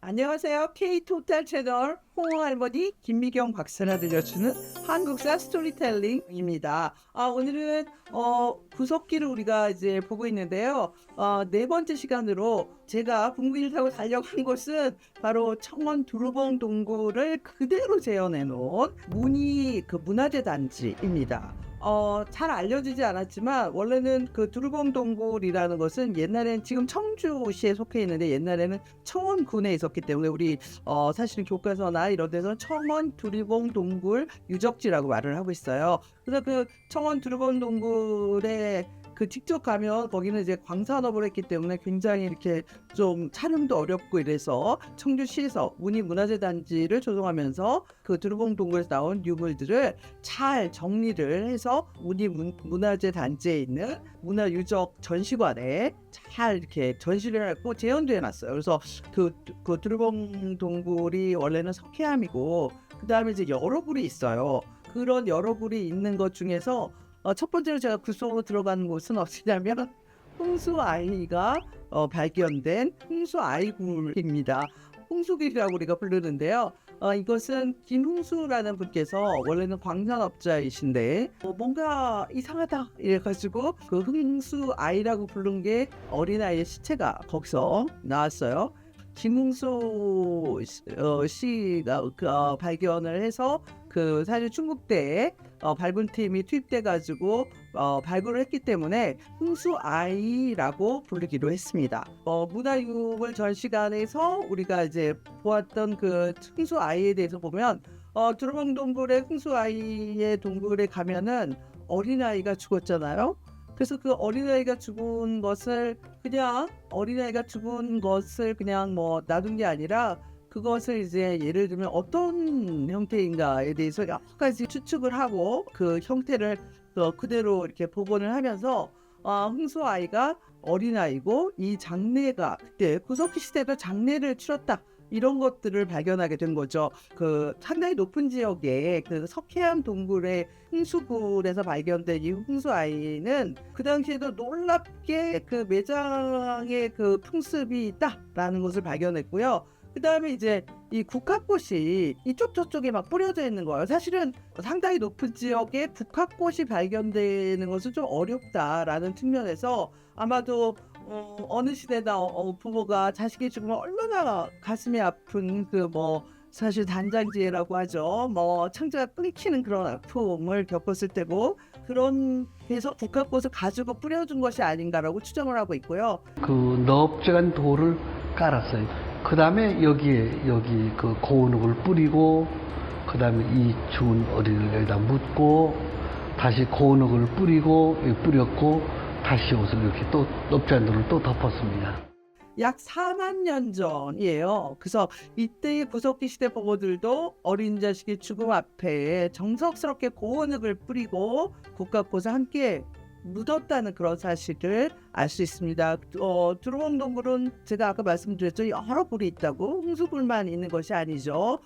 안녕하세요. K토탈 채널 홍할머니 김미경 박사가 들려주는 한국사 스토리텔링입니다. 오늘은 구석기를 우리가 이제 보고 있는데요. 네 번째 시간으로 제가 분기를 타고 달려간 곳은 바로 청원 두루봉 동굴을 그대로 재현해 놓은 문화재 단지입니다. 잘 알려지지 않았지만 원래는 그 두루봉 동굴이라는 것은 옛날엔 지금 청주시에 속해 있는데 옛날에는 청원군에 있었기 때문에 우리 사실은 교과서나 이런 데서는 청원 두루봉 동굴 유적지라고 말을 하고 있어요. 그래서 그 청원 두루봉 동굴에 직접 가면 거기는 이제 광산업을 했기 때문에 굉장히 이렇게 좀 촬영도 어렵고 이래서 청주시에서 문화재 단지를 조성하면서 그 두루봉 동굴에서 나온 유물들을 잘 정리를 해서 문화재 단지에 있는 문화유적 전시관에 잘 이렇게 전시를 하고 재현도 해놨어요. 그래서 그 두루봉 동굴이 원래는 석회암이고 그 다음에 이제 여러 굴이 있어요. 그런 여러 굴이 있는 것 중에서 첫 번째로 제가 그 속으로 들어가는 곳은 어디냐면 홍수아이가 발견된 홍수아이굴입니다. 홍수길이라고 우리가 부르는데요. 이것은 김홍수라는 분께서 원래는 광산업자이신데 뭔가 이상하다 이래가지고 그 홍수아이라고 부른 게 어린아이의 시체가 거기서 나왔어요. 김홍수 씨가 발견을 해서 사실 충북대에 발굴팀이 투입돼가지고 발굴을 했기 때문에 홍수아이라고 부르기로 했습니다. 문화유물 전시관에서 우리가 이제 보았던 그 홍수아이에 대해서 보면 두루봉 동굴의 홍수아이의 동굴에 가면은 어린아이가 죽었잖아요. 그래서 그 어린아이가 죽은 것을 그냥 뭐 놔둔 게 아니라 그것을 이제 예를 들면 어떤 형태인가에 대해서 여러 가지 추측을 하고 그 형태를 그대로 이렇게 복원을 하면서 홍수아이가 어린아이고 이 장례가 그때 구석기 시대도 장례를 치렀다. 이런 것들을 발견하게 된 거죠. 상당히 높은 지역에 석회암 동굴의 홍수굴에서 발견된 이 홍수아이는 그 당시에도 놀랍게 매장의 풍습이 있다라는 것을 발견했고요. 그 다음에 이제 이 국화꽃이 이쪽 저쪽에 막 뿌려져 있는 거예요. 사실은 상당히 높은 지역에 국화꽃이 발견되는 것은 좀 어렵다라는 측면에서 아마도 어느 시대나 부모가 자식이 죽으면 얼마나 가슴이 아픈 사실 단장지라고 하죠. 창자가 끊기는 그런 아픔을 겪었을 때고 그런 데서 국화꽃을 가지고 뿌려준 것이 아닌가라고 추정을 하고 있고요. 그 넓적한 돌을 깔았어요. 그 다음에 여기 그 고운흙을 뿌리고, 그 다음에 이 죽은 어린이를 여기다 묻고, 다시 고운흙을 뿌렸고, 다시 옷을 이렇게 또 넓적한 돌을 또 덮었습니다. 약 4만 년 전이에요. 그래서 이때의 구석기 시대 부모들도 어린 자식의 죽음 앞에 정성스럽게 고운흙을 뿌리고 국화꽃을 함께 묻었다는 그런 사실을 알 수 있습니다. 두루봉 동굴은 제가 아까 말씀드렸죠. 여러 굴이 있다고 홍수굴만 있는 것이 아니죠.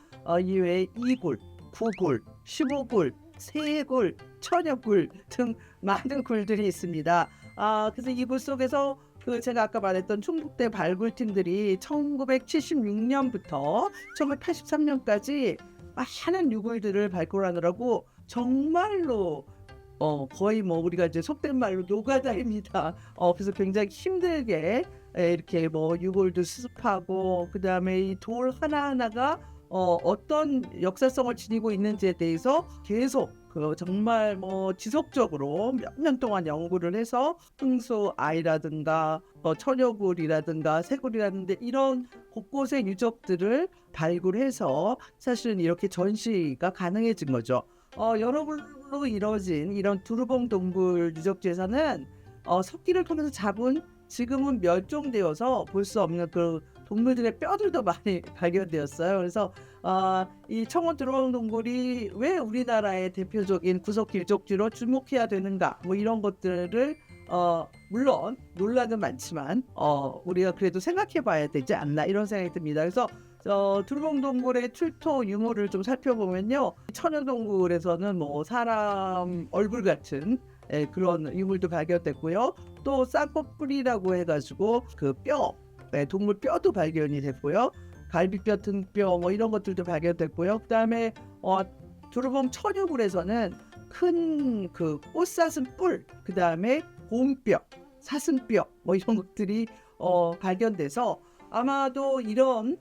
이외에 2굴, 9굴, 15굴, 세굴, 천여굴 등 많은 굴들이 있습니다. 그래서 이 굴 속에서 제가 아까 말했던 충북대 발굴팀들이 1976년부터 1983년까지 많은 유골들을 발굴하느라고 정말로 거의 우리가 이제 속된 말로 노가다입니다. 그래서 굉장히 힘들게 이렇게 유골도 수습하고 그 다음에 이 돌 하나하나가 어떤 역사성을 지니고 있는지에 대해서 계속 정말 지속적으로 몇 년 동안 연구를 해서 홍수아이라든가 천여굴이라든가 세굴이라든가 이런 곳곳의 유적들을 발굴해서 사실은 이렇게 전시가 가능해진 거죠. 여러 굴로 이루어진 이런 두루봉 동굴 유적지에서는 석기를 통해서 잡은 지금은 멸종되어서 볼 수 없는 동물들의 뼈들도 많이 발견되었어요. 그래서 이 청원 두루봉 동굴이 왜 우리나라의 대표적인 구석기 유적지로 주목해야 되는가 이런 것들을 물론 논란은 많지만 우리가 그래도 생각해 봐야 되지 않나 이런 생각이 듭니다. 그래서 두루봉 동굴의 출토 유물을 좀 살펴보면요, 천연동굴에서는 사람 얼굴 같은 그런 유물도 발견됐고요. 또 쌍꺼풀이라고 해가지고 동물 뼈도 발견이 됐고요. 갈비뼈, 등뼈 뭐 이런 것들도 발견됐고요. 그다음에 두루봉 천유물에서는 큰 그 꽃사슴 뿔, 그다음에 곰뼈, 사슴뼈 뭐 이런 것들이 발견돼서 아마도 이런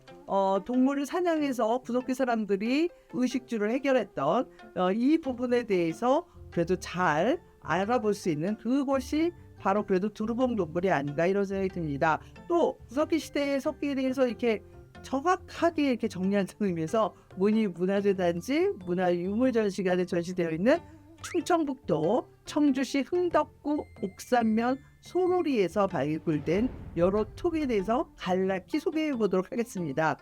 동물을 사냥해서 구석기 사람들이 의식주를 해결했던 이 부분에 대해서 그래도 잘 알아볼 수 있는 그것이 바로 그래도 두루봉 동굴이 아닌가 이런 생각이 듭니다. 또 구석기 시대의 석기에 대해서 이렇게 정확하게 이렇게 정리한다는 의미에서 문화재단지 문화유물전시관에 전시되어 있는 충청북도 청주시 흥덕구 옥산면 소로리에서 발굴된 여러 톡에 대해서 간략히 소개해 보도록 하겠습니다.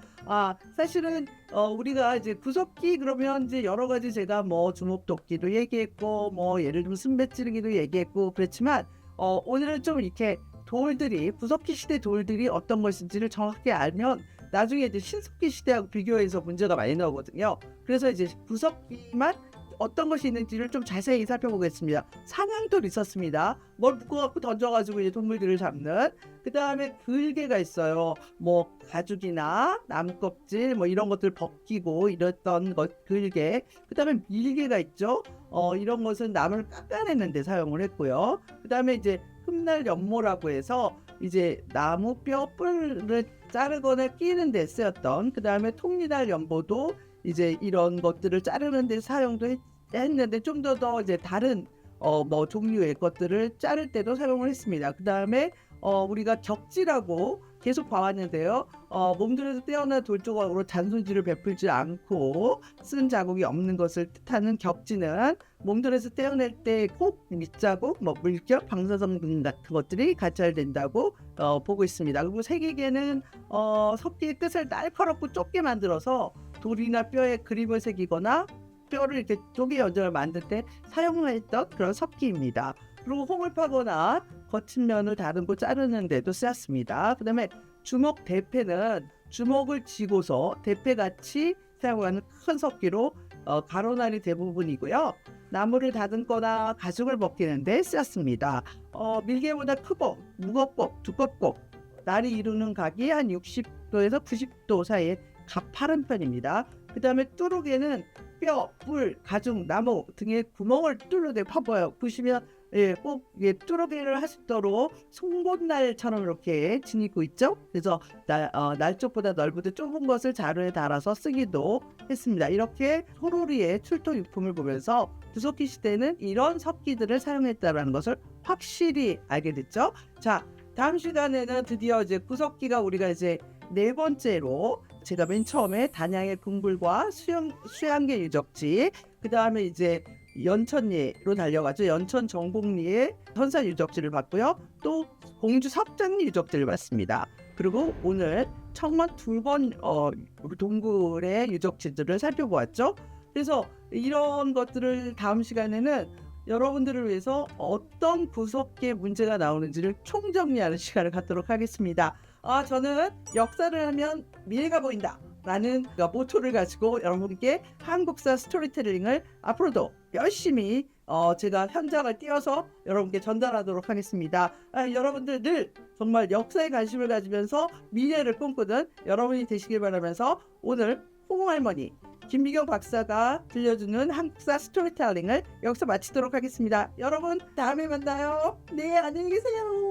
사실은 우리가 이제 구석기 그러면 이제 여러 가지 제가 뭐 주먹도끼도 얘기했고 뭐 예를 들면 순배찌르기도 얘기했고 그렇지만 오늘은 좀 이렇게 돌들이 구석기 시대 돌들이 어떤 것인지를 정확히 알면 나중에 이제 신석기 시대하고 비교해서 문제가 많이 나오거든요. 그래서 이제 구석기만 어떤 것이 있는지를 좀 자세히 살펴보겠습니다. 사냥돌이 있었습니다. 뭘 묶어갖고 던져가지고 이제 동물들을 잡는. 그 다음에 글개가 있어요. 뭐 가죽이나 나무껍질 뭐 이런 것들 벗기고 이랬던 것 글개. 그 다음에 밀개가 있죠. 이런 것은 나무를 깎아내는데 사용을 했고요. 그 다음에 이제 흠날 연모라고 해서 이제 나무 뼈 뿔을 자르거나 끼는 데 쓰였던. 그 다음에 통리날 연보도 이제 이런 것들을 자르는 데 사용도 했는데 좀 더 이제 다른 뭐 종류의 것들을 자를 때도 사용을 했습니다. 그 다음에 우리가 격지라고 계속 봐왔는데요. 몸들에서 떼어난 돌 조각으로 잔손질을 베풀지 않고 쓴 자국이 없는 것을 뜻하는 격지는 몸들에서 떼어낼 때 꼭 밑자국, 뭐 물결, 방사성 등 같은 것들이 가찰된다고 보고 있습니다. 그리고 색이개는 석기의 끝을 날카롭고 좁게 만들어서 돌이나 뼈에 그림을 새기거나 뼈를 이렇게 쪼개 연장을 만들 때 사용했던 그런 석기입니다. 그리고 홈을 파거나 거친 면을 다듬고 자르는 데도 쓰였습니다. 그 다음에 주먹 대패는 주먹을 쥐고서 대패같이 사용하는 큰 석기로 가로날이 대부분이고요. 나무를 다듬거나 가죽을 벗기는 데 쓰였습니다. 밀개보다 크고 무겁고 두껍고 날이 이루는 각이 한 60도에서 90도 사이에 가파른 편입니다. 그 다음에 뚜루개는 뼈, 뿔, 가죽, 나무 등의 구멍을 뚫는데 파봐요. 보시면 꼭 뚜루개를 할 수 있도록 송곳날처럼 이렇게 지니고 있죠. 그래서 날쪽보다 넓은데 좁은 것을 자루에 달아서 쓰기도 했습니다. 이렇게 소로리의 출토 유품을 보면서 구석기 시대는 이런 석기들을 사용했다는 것을 확실히 알게 됐죠. 자, 다음 시간에는 드디어 이제 구석기가 우리가 이제 네 번째로 제가 맨 처음에 단양의 궁굴과 수양계 유적지, 그 다음에 이제 연천리로 달려가죠. 연천 정곡리의 선사 유적지를 봤고요. 또 공주 석장 유적지를 봤습니다. 그리고 오늘 청원 두 번 동굴의 유적지들을 살펴보았죠. 그래서 이런 것들을 다음 시간에는 여러분들을 위해서 어떤 구석기의 문제가 나오는지를 총정리하는 시간을 갖도록 하겠습니다. 저는 역사를 하면 미래가 보인다 라는 모토를 가지고 여러분께 한국사 스토리텔링을 앞으로도 열심히 제가 현장을 띄워서 여러분께 전달하도록 하겠습니다. 여러분들 늘 정말 역사에 관심을 가지면서 미래를 꿈꾸는 여러분이 되시길 바라면서 오늘 홍할머니 김미경 박사가 들려주는 한국사 스토리텔링을 여기서 마치도록 하겠습니다. 여러분 다음에 만나요. 네, 안녕히 계세요.